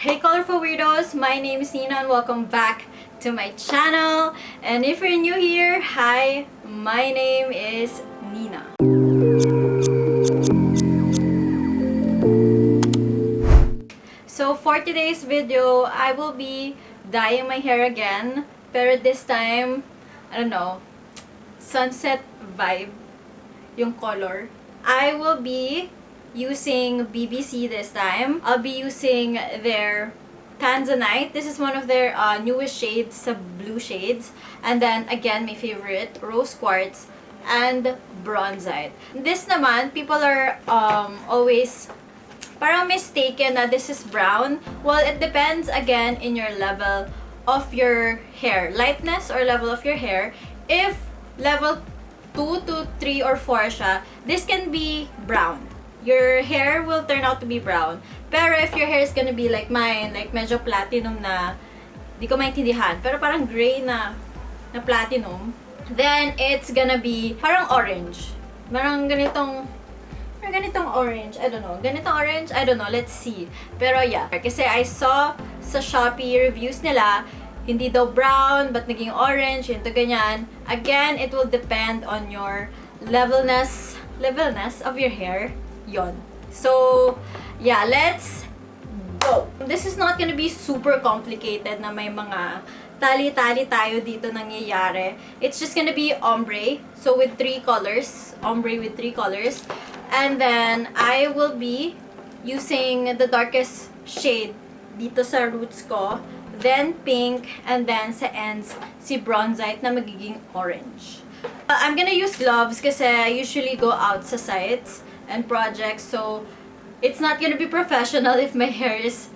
Hey colorful weirdos, my name is Nina and welcome back to my channel. And if you're new here, hi, my name is Nina. So for today's video, I will be dyeing my hair again. Pero this time, I don't know, sunset vibe yung color. I will be using BBC this time. I'll be using their Tanzanite. This is one of their newest shades, sa blue shades. And then, again, my favorite, Rose Quartz and Bronzite. This naman, people are always parang mistaken na this is brown. Well, it depends, again, in your level of your hair. Lightness or level of your hair. If level 2 to 3 or 4 siya, this can be brown. Your hair will turn out to be brown. Pero if your hair is gonna be like mine, like medyo platinum na, di ko maintindihan, pero parang gray na platinum, then it's gonna be parang orange. Parang ganitong orange. I don't know. Ganitong orange? I don't know. Let's see. Pero yeah. Kasi I saw sa Shoppe reviews nila, hindi daw brown, but naging orange, yun to ganyan. Again, it will depend on your levelness of your hair. Yon. So, yeah, let's go. This is not gonna be super complicated na may mga tali-tali tayo dito nangyayari. It's just gonna be ombre. So, with 3 colors. Ombre with 3 colors. And then, I will be using the darkest shade dito sa roots ko. Then, pink. And then, sa ends, si Bronzite na magiging orange. I'm gonna use gloves kasi I usually go out sa sites and projects, so it's not gonna be professional if my hair is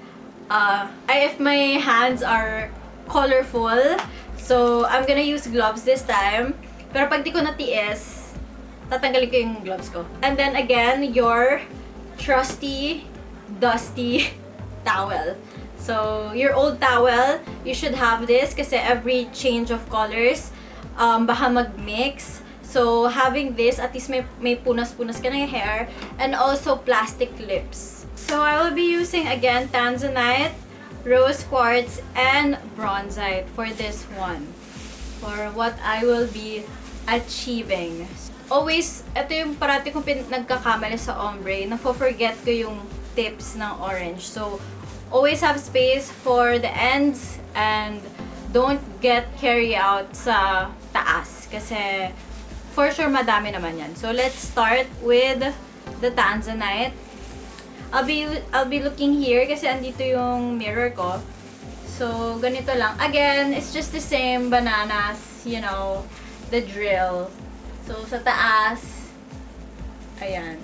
if my hands are colorful. So I'm gonna use gloves this time, pero pag di ko natiis, tatanggalin ko yung gloves ko. And then again, your trusty dusty towel. So your old towel, you should have this kasi every change of colors baka mag-mix. So, having this, at least may punas-punas ka ng hair, and also plastic clips. So, I will be using, again, Tanzanite, Rose Quartz, and Bronzite for this one. For what I will be achieving. Always, ito yung parati kong nagkakamali sa ombre, nafo-forget ko yung tips ng orange. So, always have space for the ends, and don't get carried out sa taas. Kasi, for sure, madami naman yan. So, let's start with the Tanzanite. I'll be looking here kasi andito yung mirror ko. So, ganito lang. Again, it's just the same bananas, you know, the drill. So, sa taas, ayan.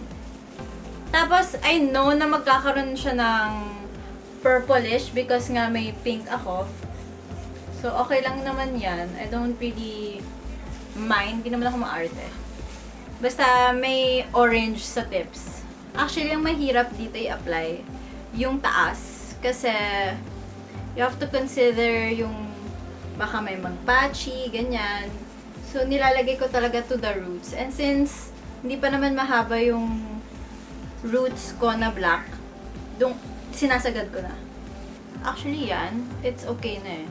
Tapos, I know na magkakaroon siya ng purplish because nga may pink ako. So, okay lang naman yan. I don't really mind, hindi naman ako maarte. Basta may orange sa tips. Actually, ang mahirap dito i-apply yung taas. Kasi you have to consider yung baka may patchy, ganyan. So, nilalagay ko talaga to the roots. And since hindi pa naman mahaba yung roots ko na black, sinasagad ko na. Actually, yan. It's okay na eh.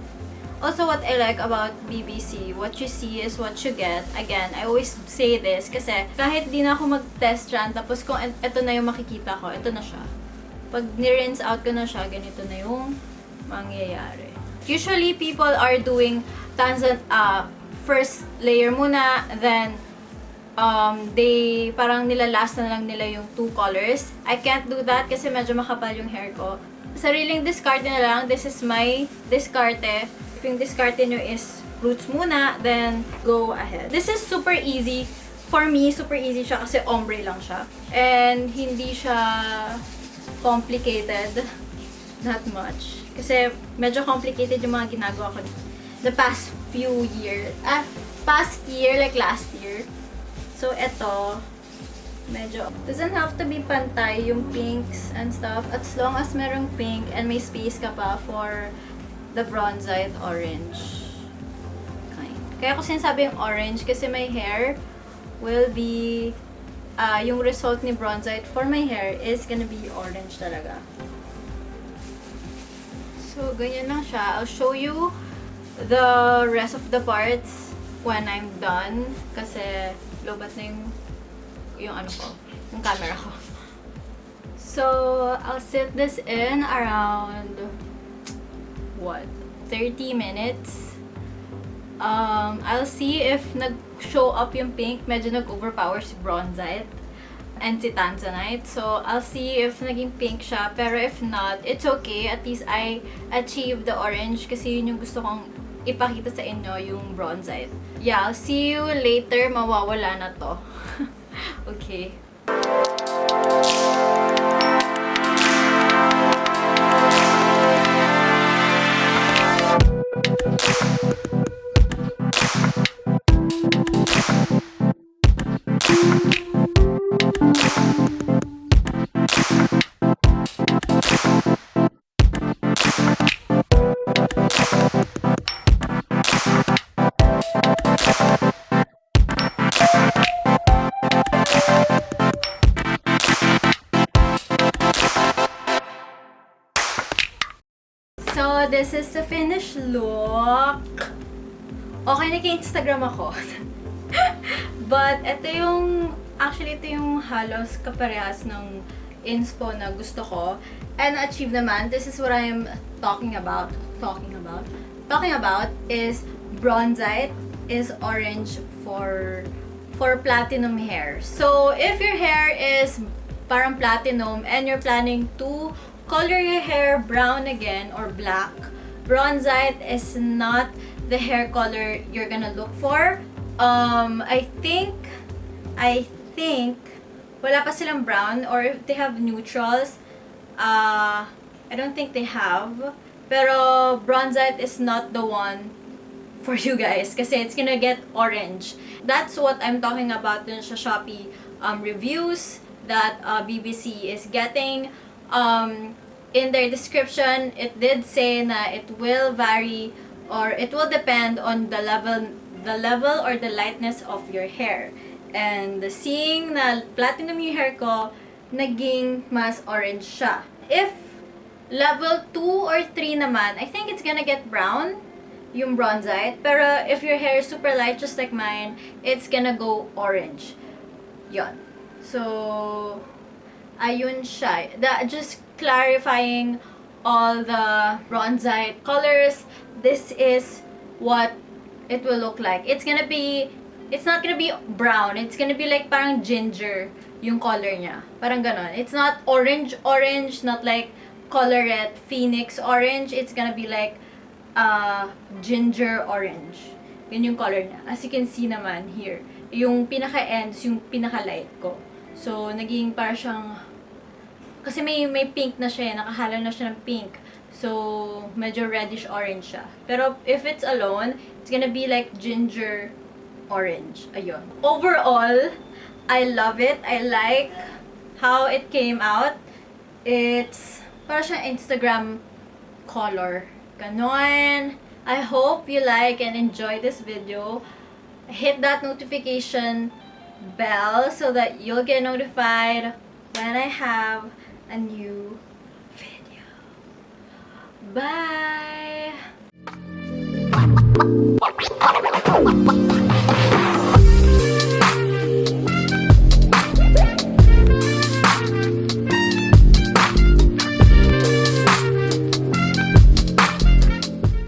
Also, what I like about BBC, what you see is what you get. Again, I always say this kasi kahit di na ako mag-test run, tapos kung ito na yung makikita ko, ito na siya. Pag ni-rinse out ko na siya, ganito na yung mangyayari. Usually, people are doing first layer muna, then they parang nilalast na lang nila yung 2 colors. I can't do that kasi medyo makapal yung hair ko. Sariling diskarte na lang. This is my diskarte. If yung diskarte nyo is roots muna, then go ahead. This is super easy. For me, super easy siya kasi ombre lang siya. And hindi siya complicated. Not much. Kasi medyo complicated yung mga ginagawa ko the past few years. Past year, like last year. So, eto, medyo, doesn't have to be pantay yung pinks and stuff. As long as merong pink and may space ka pa for the Bronzite orange. Okay. Kaya ko sinasabi yung orange kasi my hair will be, yung result ni Bronzite for my hair is gonna be orange talaga. So, ganyan lang siya. I'll show you the rest of the parts when I'm done. Kasi, lobat na yung ano ko, yung camera ko. So, I'll set this in around, what, 30 minutes. I'll see if nag-show up yung pink. Medyo nag-overpower si Bronzite and si Tanzanite. So, I'll see if naging pink siya. Pero if not, it's okay. At least I achieved the orange kasi yun yung gusto kong ipakita sa inyo, yung Bronzite. Yeah, I'll see you later. Mawawala na to. Okay. So, this is the finished look. Okay, nag-Instagram ako. But, actually, ito yung halos kaparehas ng inspo na gusto ko. And achieve naman, this is what I'm talking about. Talking about is Bronzite is orange for platinum hair. So, if your hair is parang platinum and you're planning to color your hair brown again or black, Bronzite is not the hair color you're gonna look for. I think wala pa silang brown, or if they have neutrals, I don't think they have. Pero Bronzite is not the one for you guys kasi it's gonna get orange. That's what I'm talking about dun sa Shoppe reviews that BBC is getting. In their description, it did say na it will vary or it will depend on the level or the lightness of your hair. And seeing na platinum yung hair ko, naging mas orange siya. If level 2 or 3 naman, I think it's gonna get brown, yung Bronzite. Pero if your hair is super light, just like mine, it's gonna go orange. Yon. So, ayun siya. Just clarifying all the Bronzite colors. This is what it will look like. It's not gonna be brown. It's gonna be like parang ginger yung color niya. Parang ganon. It's not orange, not like colorette, phoenix orange. It's gonna be like ginger orange. Yun yung color niya. As you can see naman here. Yung pinaka-ends, yung pinaka-light ko. So, naging parang siyang, kasi may pink na siya, nakahalo na siya ng pink. So, medyo reddish-orange siya. Pero, if it's alone, it's gonna be like ginger orange. Ayun. Overall, I love it. I like how it came out. It's parang siyang Instagram color. Ganon. I hope you like and enjoy this video. Hit that notification bell so that you'll get notified when I have a new video. Bye!